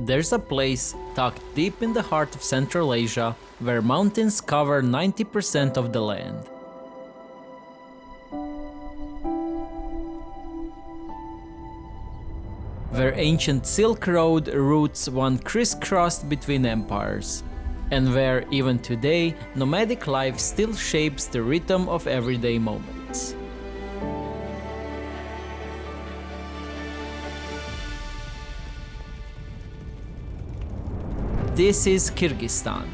There's a place tucked deep in the heart of Central Asia where mountains cover 90% of the land. Where ancient Silk Road routes one crisscrossed between empires, and where even today nomadic life still shapes the rhythm of everyday moments. This is Kyrgyzstan.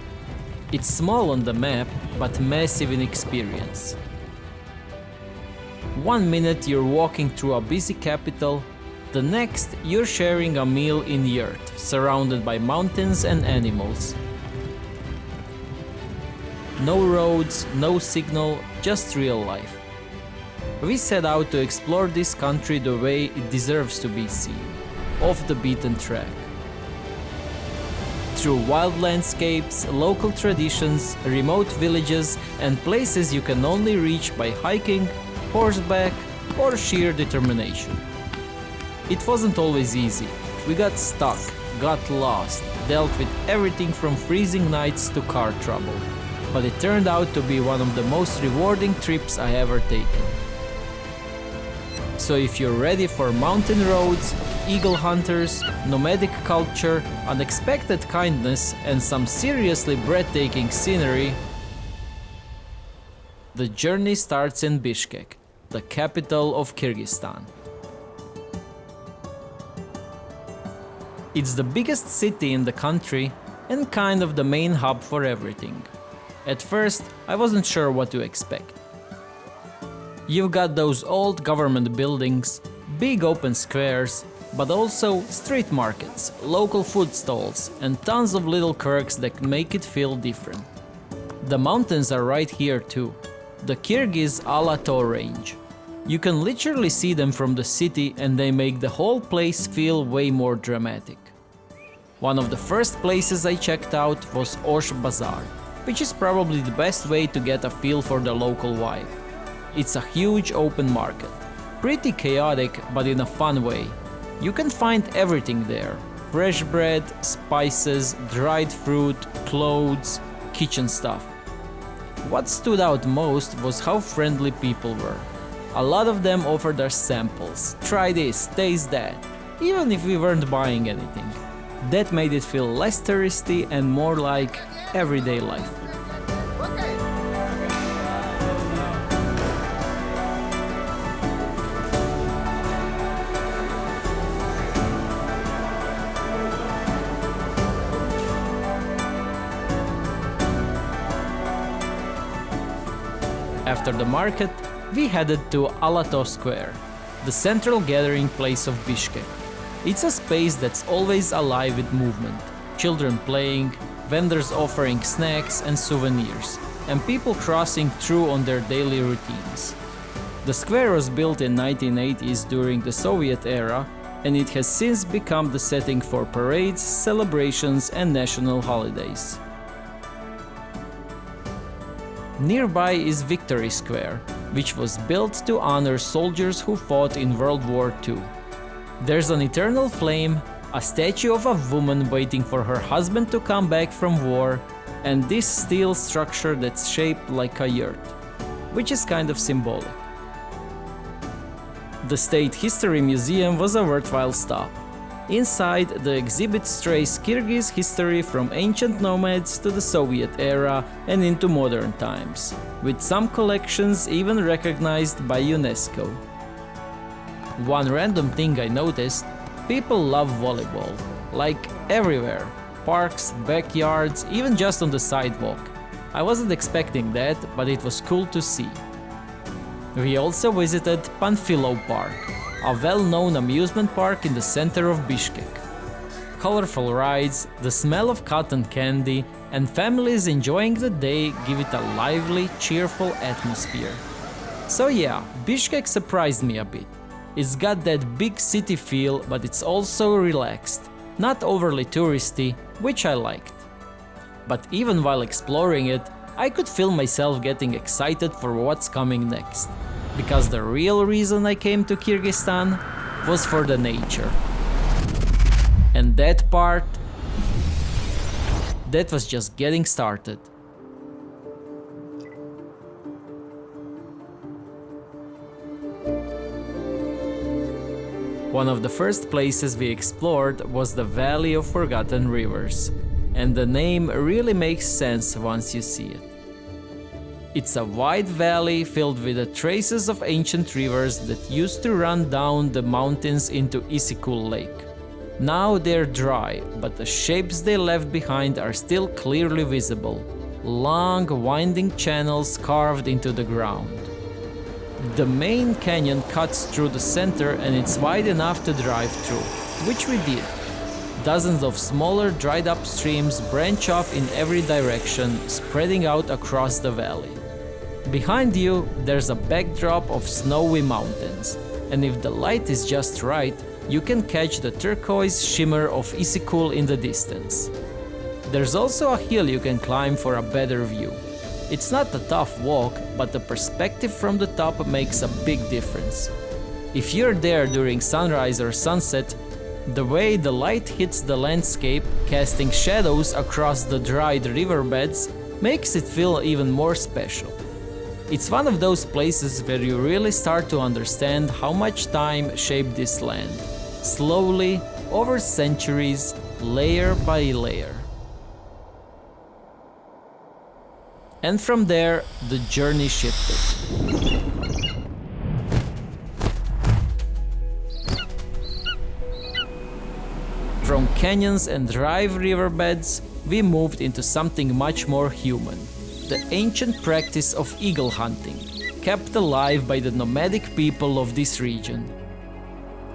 It's small on the map, but massive in experience. 1 minute you're walking through a busy capital, the next you're sharing a meal in yurt, surrounded by mountains and animals. No roads, no signal, just real life. We set out to explore this country the way it deserves to be seen, off the beaten track. Through wild landscapes, local traditions, remote villages, and places you can only reach by hiking, horseback, or sheer determination. It wasn't always easy. We got stuck, got lost, dealt with everything from freezing nights to car trouble. But it turned out to be one of the most rewarding trips I ever taken. So if you're ready for mountain roads, eagle hunters, nomadic culture, unexpected kindness, and some seriously breathtaking scenery, the journey starts in Bishkek, the capital of Kyrgyzstan. It's the biggest city in the country and kind of the main hub for everything. At first, I wasn't sure what to expect. You've got those old government buildings, big open squares, but also street markets, local food stalls, and tons of little quirks that make it feel different. The mountains are right here too, the Kyrgyz Alato range. You can literally see them from the city and they make the whole place feel way more dramatic. One of the first places I checked out was Osh Bazaar, which is probably the best way to get a feel for the local vibe. It's a huge open market, pretty chaotic but in a fun way. You can find everything there: fresh bread, spices, dried fruit, clothes, kitchen stuff. What stood out most was how friendly people were. A lot of them offered us samples, try this, taste that, even if we weren't buying anything. That made it feel less touristy and more like everyday life. After the market, we headed to Alato Square, the central gathering place of Bishkek. It's a space that's always alive with movement, children playing, vendors offering snacks and souvenirs, and people crossing through on their daily routines. The square was built in 1980s during the Soviet era, and it has since become the setting for parades, celebrations, and national holidays. Nearby is Victory Square, which was built to honor soldiers who fought in World War II. There's an eternal flame, a statue of a woman waiting for her husband to come back from war, and this steel structure that's shaped like a yurt, which is kind of symbolic. The State History Museum was a worthwhile stop. Inside, the exhibit traces Kyrgyz history from ancient nomads to the Soviet era and into modern times, with some collections even recognized by UNESCO. One random thing I noticed: people love volleyball, like everywhere. Parks, backyards, even just on the sidewalk. I wasn't expecting that, but it was cool to see. We also visited Panfilo Park, a well-known amusement park in the center of Bishkek. Colorful rides, the smell of cotton candy, and families enjoying the day give it a lively, cheerful atmosphere. So yeah, Bishkek surprised me a bit. It's got that big city feel, but it's also relaxed, not overly touristy, which I liked. But even while exploring it, I could feel myself getting excited for what's coming next. Because the real reason I came to Kyrgyzstan was for the nature. And that part, that was just getting started. One of the first places we explored was the Valley of Forgotten Rivers, and the name really makes sense once you see it. It's a wide valley filled with the traces of ancient rivers that used to run down the mountains into Isikul Lake. Now they're dry, but the shapes they left behind are still clearly visible, long winding channels carved into the ground. The main canyon cuts through the center and it's wide enough to drive through, which we did. Dozens of smaller dried up streams branch off in every direction, spreading out across the valley. Behind you, there's a backdrop of snowy mountains, and if the light is just right, you can catch the turquoise shimmer of Isikul in the distance. There's also a hill you can climb for a better view. It's not a tough walk, but the perspective from the top makes a big difference. If you're there during sunrise or sunset, the way the light hits the landscape, casting shadows across the dried riverbeds, makes it feel even more special. It's one of those places where you really start to understand how much time shaped this land, slowly, over centuries, layer by layer. And from there, the journey shifted. From canyons and dry riverbeds, we moved into something much more human. The ancient practice of eagle hunting, kept alive by the nomadic people of this region.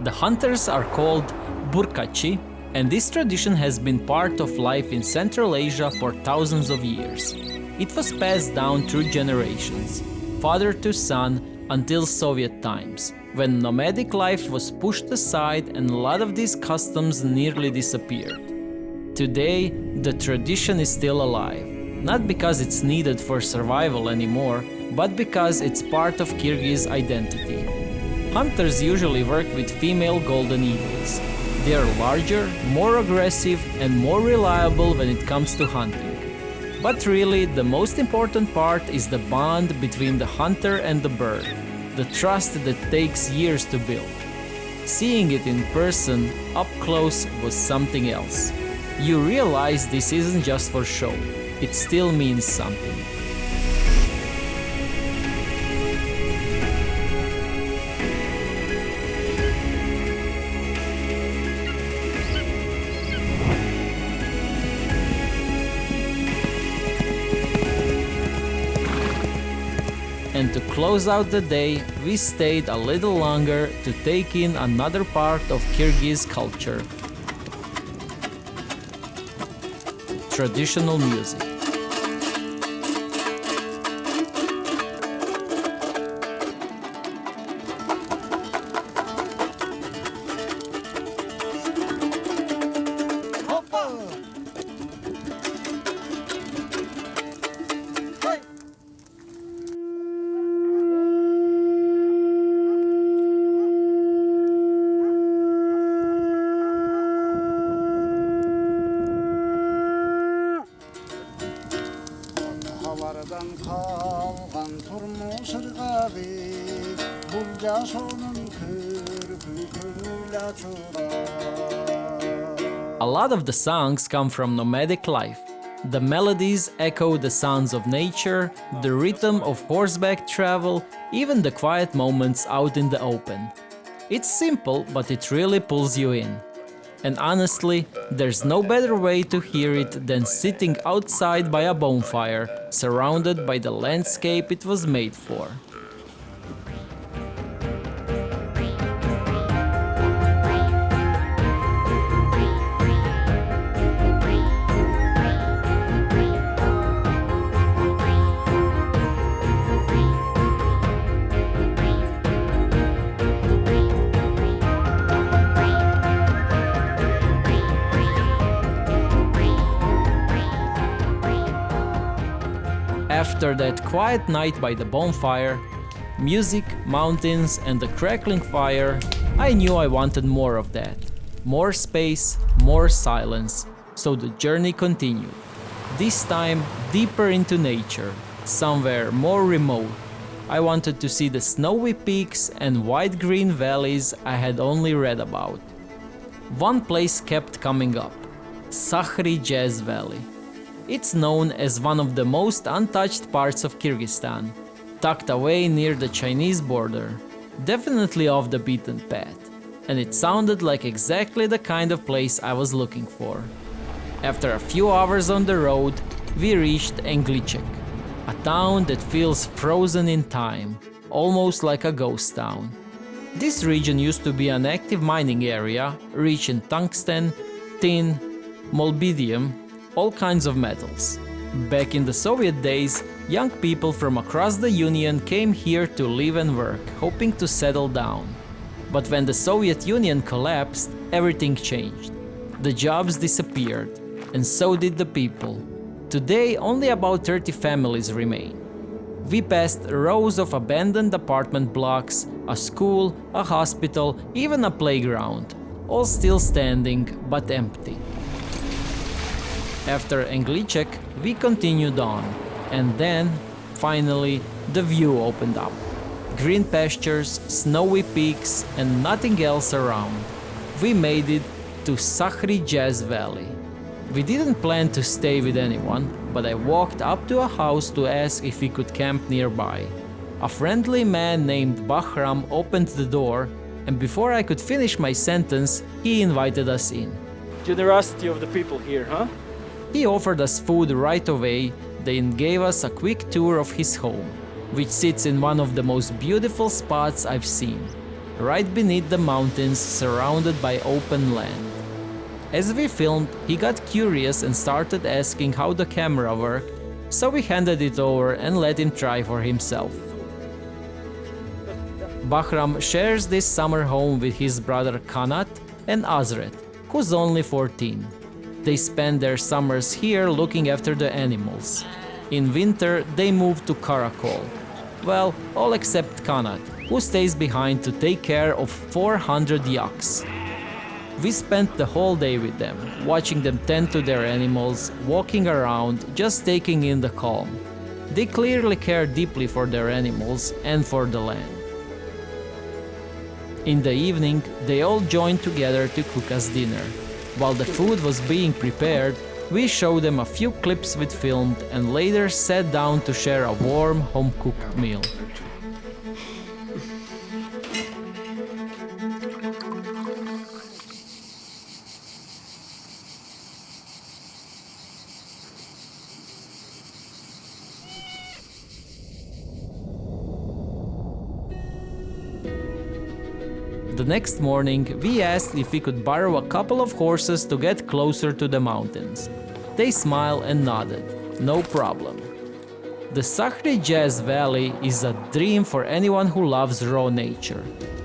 The hunters are called burkachi, and this tradition has been part of life in Central Asia for thousands of years. It was passed down through generations, father to son, until Soviet times, when nomadic life was pushed aside and a lot of these customs nearly disappeared. Today, the tradition is still alive. Not because it's needed for survival anymore, but because it's part of Kyrgyz identity. Hunters usually work with female golden eagles. They are larger, more aggressive, and more reliable when it comes to hunting. But really, the most important part is the bond between the hunter and the bird, the trust that takes years to build. Seeing it in person, up close, was something else. You realize this isn't just for show. It still means something. And to close out the day, we stayed a little longer to take in another part of Kyrgyz culture. Traditional music. A lot of the songs come from nomadic life. The melodies echo the sounds of nature, the rhythm of horseback travel, even the quiet moments out in the open. It's simple, but it really pulls you in. And honestly, there's no better way to hear it than sitting outside by a bonfire, surrounded by the landscape it was made for. After that quiet night by the bonfire, music, mountains, and the crackling fire, I knew I wanted more of that. More space, more silence, so the journey continued. This time deeper into nature, somewhere more remote. I wanted to see the snowy peaks and wide green valleys I had only read about. One place kept coming up, Sakuri Jazz Valley. It's known as one of the most untouched parts of Kyrgyzstan, tucked away near the Chinese border, definitely off the beaten path, and it sounded like exactly the kind of place I was looking for. After a few hours on the road, we reached Englichek, a town that feels frozen in time, almost like a ghost town. This region used to be an active mining area, rich in tungsten, tin, molybdenum, all kinds of metals. Back in the Soviet days, young people from across the Union came here to live and work, hoping to settle down. But when the Soviet Union collapsed, everything changed. The jobs disappeared, and so did the people. Today, only about 30 families remain. We passed rows of abandoned apartment blocks, a school, a hospital, even a playground, all still standing but empty. After Englichek, we continued on, and then, finally, the view opened up. Green pastures, snowy peaks, and nothing else around. We made it to Sakuri Jazz Valley. We didn't plan to stay with anyone, but I walked up to a house to ask if we could camp nearby. A friendly man named Bahram opened the door, and before I could finish my sentence, he invited us in. Generosity of the people here, huh? He offered us food right away, then gave us a quick tour of his home, which sits in one of the most beautiful spots I've seen, right beneath the mountains surrounded by open land. As we filmed, he got curious and started asking how the camera worked, so we handed it over and let him try for himself. Bahram shares this summer home with his brother Kanat and Azret, who's only 14. They spend their summers here looking after the animals. In winter, they move to Karakol. Well, all except Kanat, who stays behind to take care of 400 yaks. We spent the whole day with them, watching them tend to their animals, walking around, just taking in the calm. They clearly care deeply for their animals and for the land. In the evening, they all joined together to cook us dinner. While the food was being prepared, we showed them a few clips we filmed and later sat down to share a warm, home-cooked meal. The next morning, we asked if we could borrow a couple of horses to get closer to the mountains. They smiled and nodded. No problem. The Sakuri Jazz Valley is a dream for anyone who loves raw nature.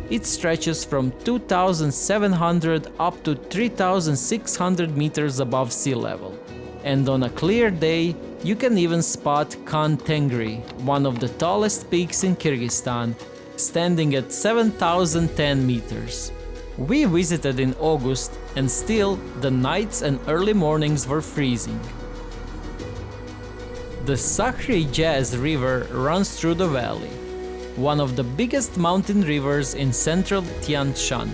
It stretches from 2,700 up to 3,600 meters above sea level. And on a clear day, you can even spot Khan Tengri, one of the tallest peaks in Kyrgyzstan, standing at 7,010 meters. We visited in August, and still the nights and early mornings were freezing. The Sakuri Jazz River runs through the valley, one of the biggest mountain rivers in central Tian Shan.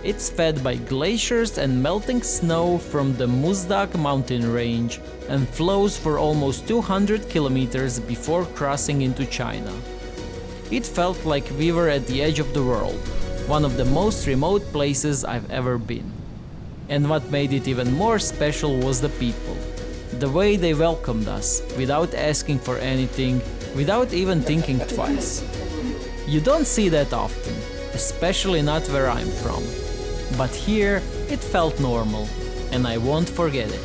It's fed by glaciers and melting snow from the Muzdak mountain range and flows for almost 200 kilometers before crossing into China. It felt like we were at the edge of the world, one of the most remote places I've ever been. And what made it even more special was the people. The way they welcomed us, without asking for anything, without even thinking twice. You don't see that often, especially not where I'm from. But here, it felt normal, and I won't forget it.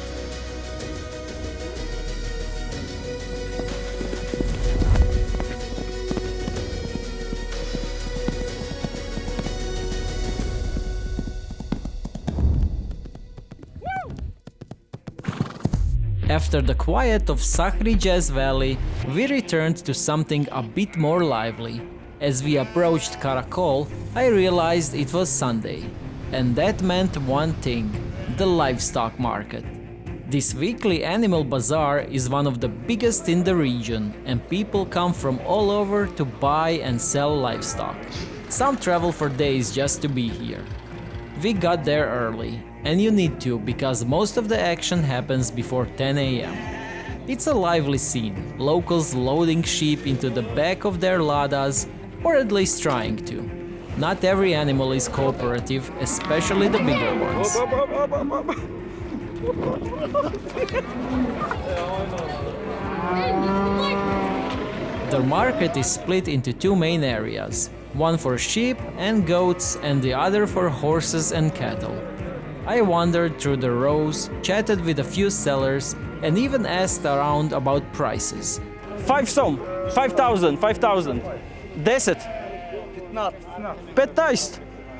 After the quiet of Sakuri Jazz Valley, we returned to something a bit more lively. As we approached Karakol, I realized it was Sunday. And that meant one thing: the livestock market. This weekly animal bazaar is one of the biggest in the region, and people come from all over to buy and sell livestock. Some travel for days just to be here. We got there early, and you need to, because most of the action happens before 10 a.m. It's a lively scene, locals loading sheep into the back of their ladas, or at least trying to. Not every animal is cooperative, especially the bigger ones. The market is split into two main areas, one for sheep and goats and the other for horses and cattle. I wandered through the rows, chatted with a few sellers, and even asked around about prices. 5 som, 5,000, 5,000. 10. 15.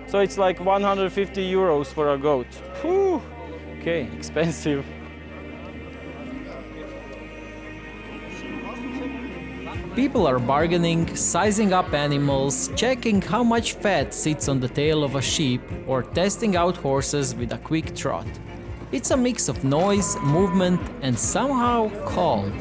So it's like 150 euros for a goat. Whew. Okay, expensive. People are bargaining, sizing up animals, checking how much fat sits on the tail of a sheep, or testing out horses with a quick trot. It's a mix of noise, movement, and somehow calm.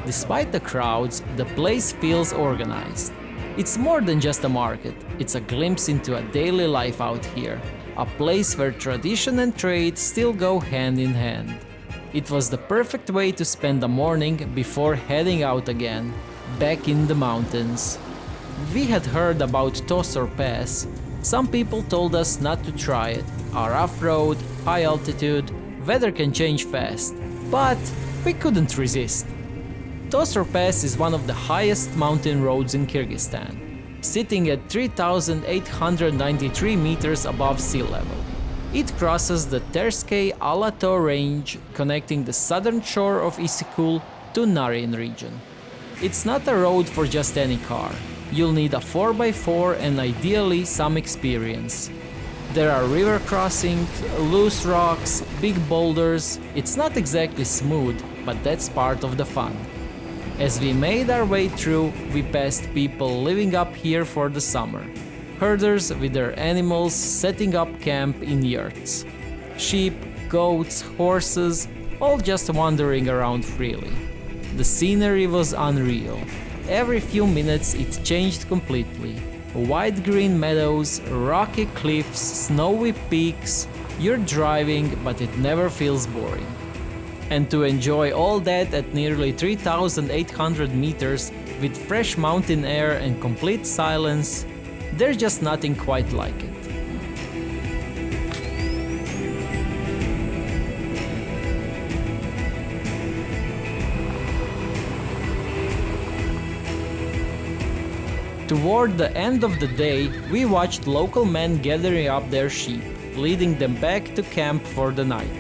Despite the crowds, the place feels organized. It's more than just a market, it's a glimpse into a daily life out here, a place where tradition and trade still go hand in hand. It was the perfect way to spend the morning before heading out again, back in the mountains. We had heard about Tosor Pass. Some people told us not to try it. A rough road, high altitude, weather can change fast. But we couldn't resist. Tosor Pass is one of the highest mountain roads in Kyrgyzstan, sitting at 3,893 meters above sea level. It crosses the Terskei Alato range, connecting the southern shore of Isikul to Narin region. It's not a road for just any car. You'll need a 4x4 and ideally some experience. There are river crossings, loose rocks, big boulders. It's not exactly smooth, but that's part of the fun. As we made our way through, we passed people living up here for the summer. Herders with their animals setting up camp in yurts. Sheep, goats, horses, all just wandering around freely. The scenery was unreal. Every few minutes it changed completely. Wide green meadows, rocky cliffs, snowy peaks. You're driving, but it never feels boring. And to enjoy all that at nearly 3,800 meters with fresh mountain air and complete silence, there's just nothing quite like it. Toward the end of the day, we watched local men gathering up their sheep, leading them back to camp for the night.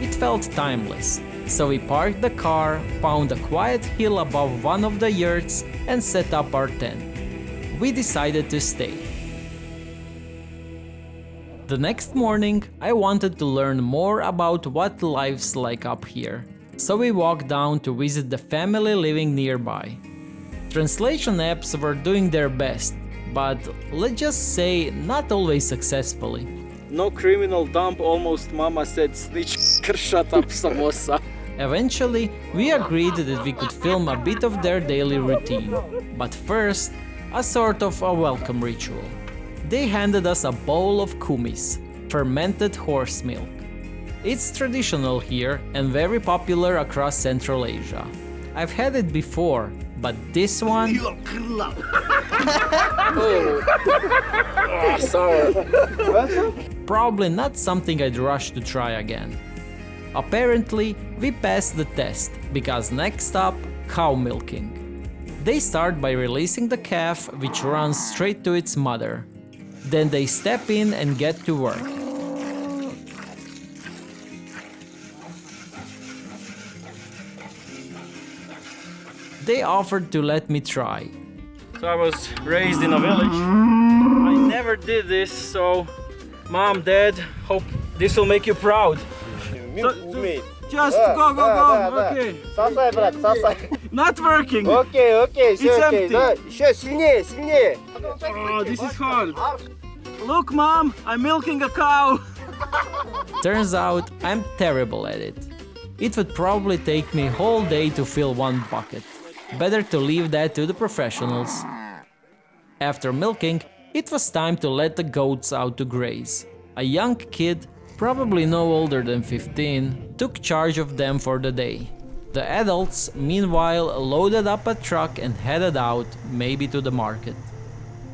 It felt timeless, so we parked the car, found a quiet hill above one of the yurts, and set up our tent. We decided to stay. The next morning, I wanted to learn more about what life's like up here, so we walked down to visit the family living nearby. Translation apps were doing their best, but let's just say not always successfully. No criminal dump, almost mama said snitch, shut up samosa. Eventually, we agreed that we could film a bit of their daily routine. But first, a sort of a welcome ritual. They handed us a bowl of kumis, fermented horse milk. It's traditional here and very popular across Central Asia. I've had it before, but this one... Sour. Probably not something I'd rush to try again. Apparently, we passed the test, because next up, cow milking. They start by releasing the calf, which runs straight to its mother. Then they step in and get to work. They offered to let me try. So I was raised in a village. I never did this, so Mom, Dad, hope this will make you proud. Just go, okay. Not working! Окей, все It's окей. empty. Да, еще сильнее, сильнее. Oh, this is hard. Look, Mom, I'm milking a cow. Turns out I'm terrible at it. It would probably take me a whole day to fill one bucket. Better to leave that to the professionals. After milking, it was time to let the goats out to graze. A young kid, probably no older than 15, took charge of them for the day. The adults, meanwhile, loaded up a truck and headed out, maybe to the market.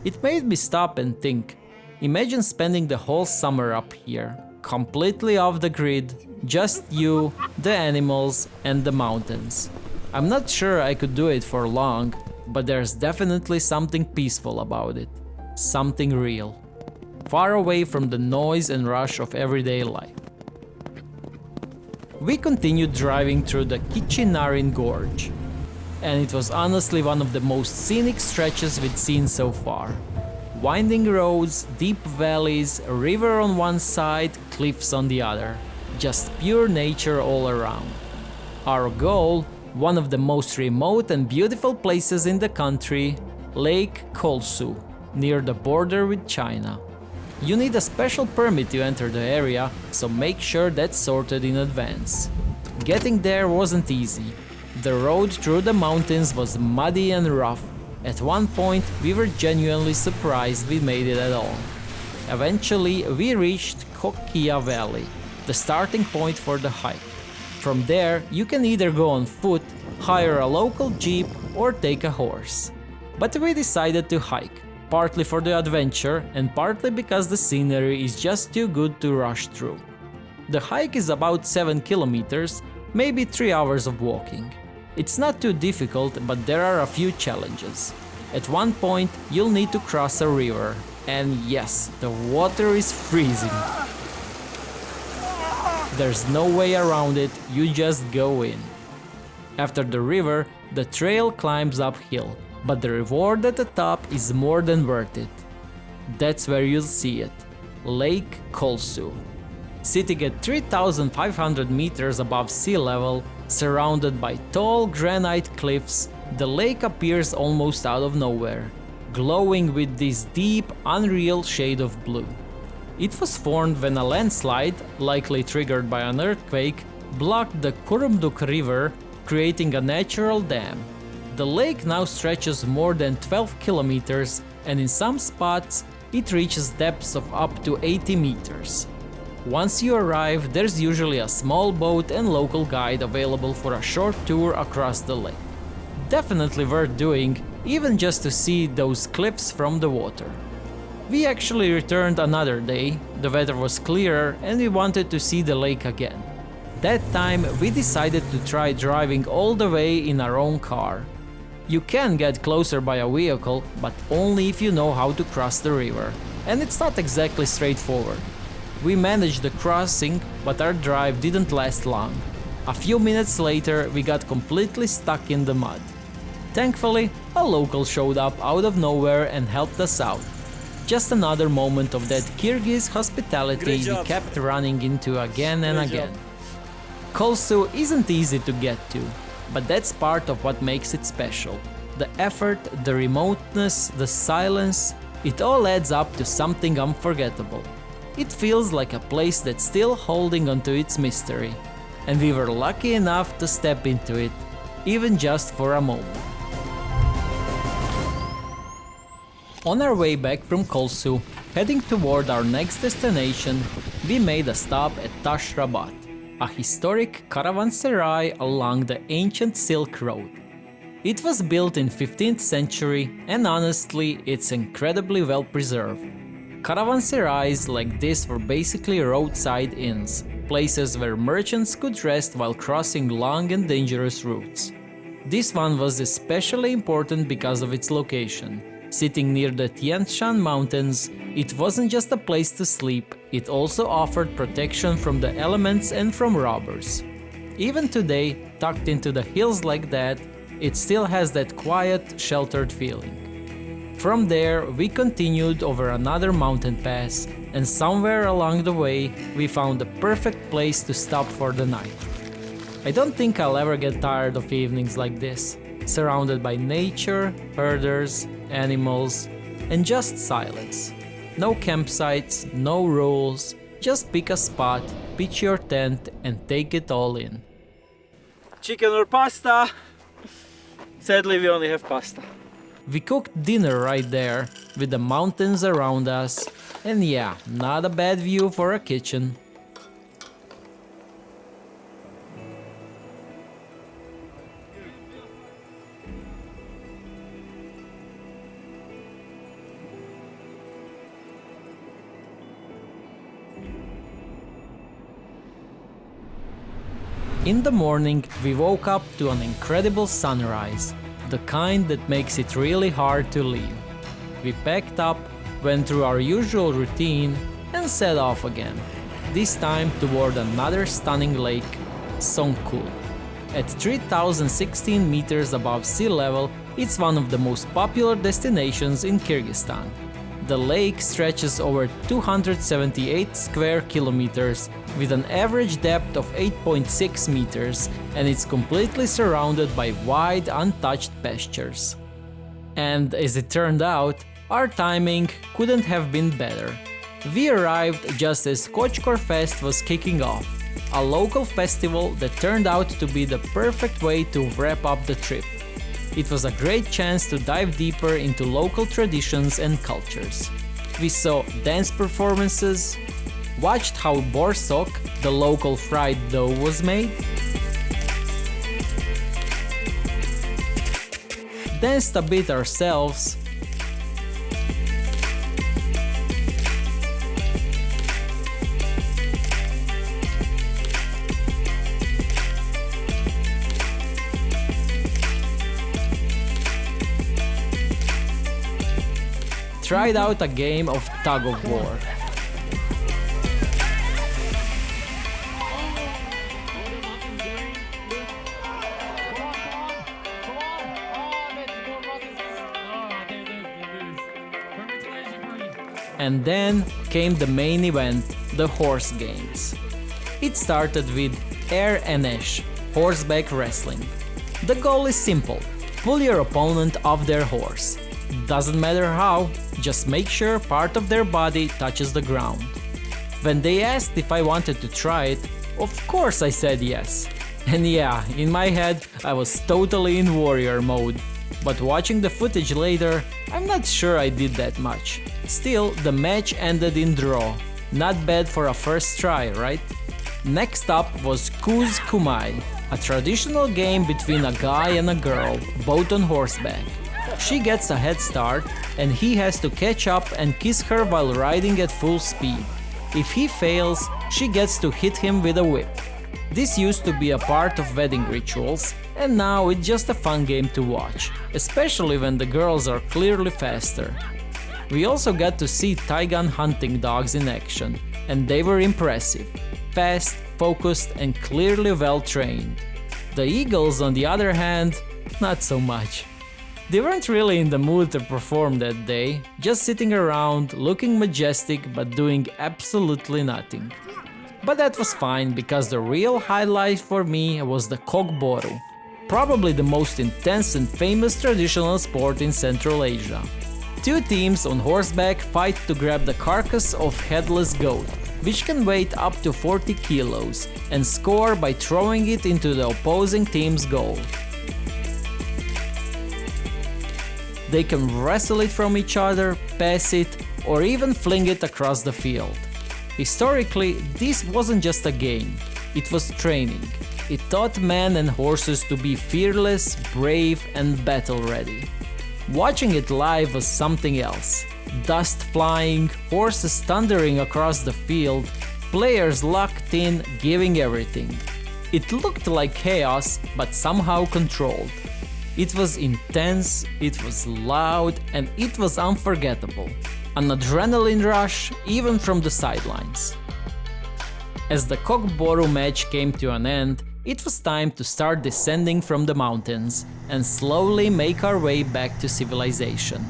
It made me stop and think. Imagine spending the whole summer up here, completely off the grid, just you, the animals, and the mountains. I'm not sure I could do it for long, but there's definitely something peaceful about it. Something real. Far away from the noise and rush of everyday life. We continued driving through the Kichinarin Gorge, and it was honestly one of the most scenic stretches we'd seen so far. Winding roads, deep valleys, a river on one side, cliffs on the other. Just pure nature all around. Our goal, one of the most remote and beautiful places in the country, Lake Kulsu, near the border with China. You need a special permit to enter the area, so make sure that's sorted in advance. Getting there wasn't easy. The road through the mountains was muddy and rough. At one point, we were genuinely surprised we made it at all. Eventually, we reached Kokia Valley, the starting point for the hike. From there, you can either go on foot, hire a local jeep, or take a horse. But we decided to hike, partly for the adventure and partly because the scenery is just too good to rush through. The hike is about 7 kilometers, maybe 3 hours of walking. It's not too difficult, but there are a few challenges. At one point, you'll need to cross a river, and yes, the water is freezing. There's no way around it, you just go in. After the river, the trail climbs uphill, but the reward at the top is more than worth it. That's where you'll see it, Lake Kulsu. Sitting at 3,500 meters above sea level, surrounded by tall granite cliffs, the lake appears almost out of nowhere, glowing with this deep, unreal shade of blue. It was formed when a landslide, likely triggered by an earthquake, blocked the Kurumduk River, creating a natural dam. The lake now stretches more than 12 kilometers, and in some spots, it reaches depths of up to 80 meters. Once you arrive, there's usually a small boat and local guide available for a short tour across the lake. Definitely worth doing, even just to see those cliffs from the water. We actually returned another day, the weather was clearer and we wanted to see the lake again. That time we decided to try driving all the way in our own car. You can get closer by a vehicle, but only if you know how to cross the river, and it's not exactly straightforward. We managed the crossing, but our drive didn't last long. A few minutes later, we got completely stuck in the mud. Thankfully, a local showed up out of nowhere and helped us out. Just another moment of that Kyrgyz hospitality we kept running into again and again. Kulsu isn't easy to get to, but that's part of what makes it special. The effort, the remoteness, the silence, it all adds up to something unforgettable. It feels like a place that's still holding onto its mystery, and we were lucky enough to step into it, even just for a moment. On our way back from Kulsu, heading toward our next destination, we made a stop at Tashrabat, a historic caravanserai along the ancient Silk Road. It was built in 15th century and honestly, it's incredibly well preserved. Caravanserais like this were basically roadside inns, places where merchants could rest while crossing long and dangerous routes. This one was especially important because of its location. Sitting near the Tian Shan mountains, it wasn't just a place to sleep, it also offered protection from the elements and from robbers. Even today, tucked into the hills like that, it still has that quiet, sheltered feeling. From there, we continued over another mountain pass, and somewhere along the way, we found the perfect place to stop for the night. I don't think I'll ever get tired of evenings like this. surrounded by nature, herders, animals, and just silence. No campsites, no rules, just pick a spot, pitch your tent and take it all in. Chicken or pasta? Sadly, we only have pasta. We cooked dinner right there, with the mountains around us, and yeah, not a bad view for a kitchen. In the morning, we woke up to an incredible sunrise, the kind that makes it really hard to leave. We packed up, went through our usual routine, and set off again, this time toward another stunning lake, Sonul. At 3016 meters above sea level, it's one of the most popular destinations in Kyrgyzstan. The lake stretches over 278 square kilometers with an average depth of 8.6 meters, and it's completely surrounded by wide, untouched pastures. And as it turned out, our timing couldn't have been better. We arrived just as Kochkor Fest was kicking off, a local festival that turned out to be the perfect way to wrap up the trip. It was a great chance to dive deeper into local traditions and cultures. We saw dance performances, watched how borsok, the local fried dough, was made, danced a bit ourselves, tried out a game of tug of war. And then came the main event, the horse games. It started with air and ash, horseback wrestling. The goal is simple: pull your opponent off their horse. Doesn't matter how, just make sure part of their body touches the ground. When they asked if I wanted to try it, of course I said yes. And yeah, in my head I was totally in warrior mode. But watching the footage later, I'm not sure I did that much. Still, the match ended in draw. Not bad for a first try, right? Next up was Kuz Kumai, a traditional game between a guy and a girl, both on horseback. She gets a head start, and he has to catch up and kiss her while riding at full speed. If he fails, she gets to hit him with a whip. This used to be a part of wedding rituals, and now it's just a fun game to watch, especially when the girls are clearly faster. We also got to see Taigan hunting dogs in action, and they were impressive. Fast, focused, and clearly well trained. The eagles, on the other hand, not so much. They weren't really in the mood to perform that day, just sitting around, looking majestic but doing absolutely nothing. But that was fine, because the real highlight for me was the kokboru, probably the most intense and famous traditional sport in Central Asia. Two teams on horseback fight to grab the carcass of headless goat, which can weigh up to 40 kilos, and score by throwing it into the opposing team's goal. They can wrestle it from each other, pass it, or even fling it across the field. Historically, this wasn't just a game, it was training. It taught men and horses to be fearless, brave, and battle-ready. Watching it live was something else. Dust flying, horses thundering across the field, players locked in, giving everything. It looked like chaos, but somehow controlled. It was intense, it was loud, and it was unforgettable. An adrenaline rush, even from the sidelines. As the kokboru match came to an end, it was time to start descending from the mountains and slowly make our way back to civilization.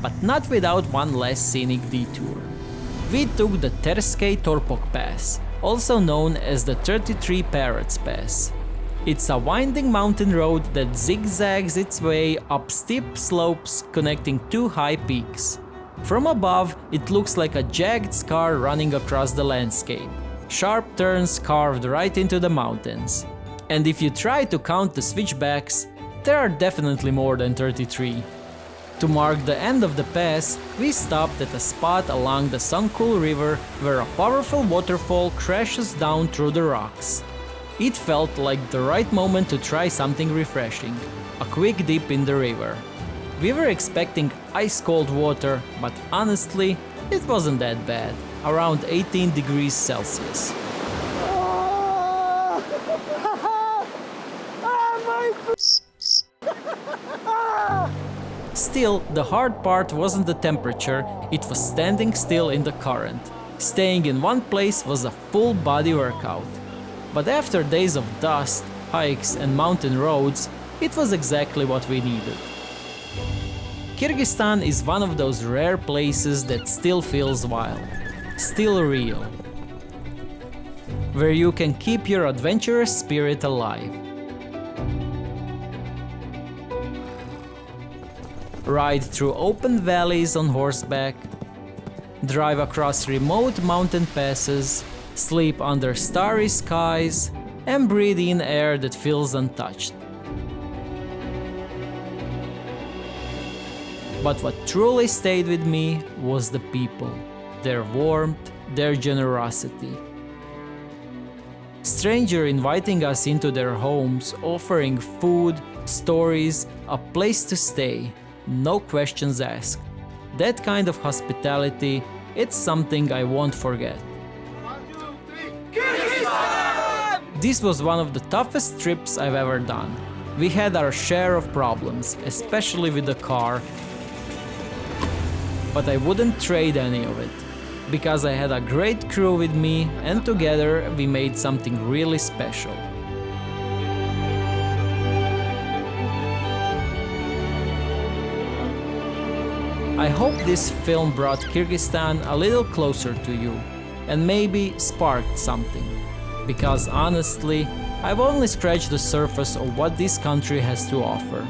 But not without one last scenic detour. We took the Terskei Torpok Pass, also known as the 33 Parrots Pass. It's a winding mountain road that zigzags its way up steep slopes connecting two high peaks. From above, it looks like a jagged scar running across the landscape, sharp turns carved right into the mountains. And if you try to count the switchbacks, there are definitely more than 33. To mark the end of the pass, we stopped at a spot along the Sonul river where a powerful waterfall crashes down through the rocks. It felt like the right moment to try something refreshing, a quick dip in the river. We were expecting ice-cold water, but honestly, it wasn't that bad, around 18 degrees Celsius. Still, the hard part wasn't the temperature, it was standing still in the current. Staying in one place was a full body workout. But after days of dust, hikes and mountain roads, it was exactly what we needed. Kyrgyzstan is one of those rare places that still feels wild, still real, where you can keep your adventurous spirit alive. Ride through open valleys on horseback, drive across remote mountain passes, sleep under starry skies, and breathe in air that feels untouched. But what truly stayed with me was the people, their warmth, their generosity. Stranger inviting us into their homes, offering food, stories, a place to stay, no questions asked. That kind of hospitality, it's something I won't forget. This was one of the toughest trips I've ever done. We had our share of problems, especially with the car, but I wouldn't trade any of it, because I had a great crew with me and together we made something really special. I hope this film brought Kyrgyzstan a little closer to you and maybe sparked something. Because honestly, I've only scratched the surface of what this country has to offer.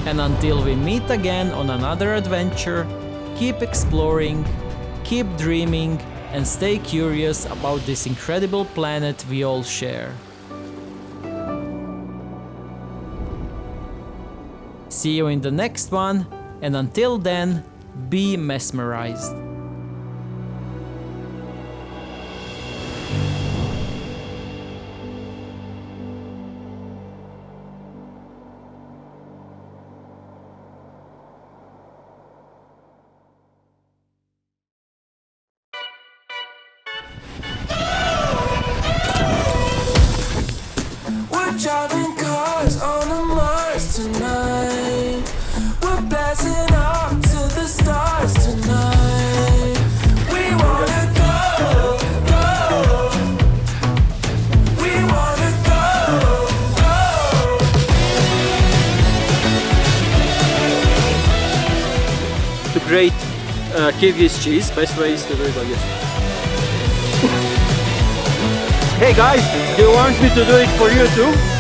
And until we meet again on another adventure, keep exploring, keep dreaming, and stay curious about this incredible planet we all share. See you in the next one, and until then, be mesmerized. Driving cars on the Mars tonight. We're blasting off to the stars tonight. We wanna go, go. We wanna go, go. To grate Kyrgyz cheese, best way is to do it like this. Hey guys, do you want me to do it for you too?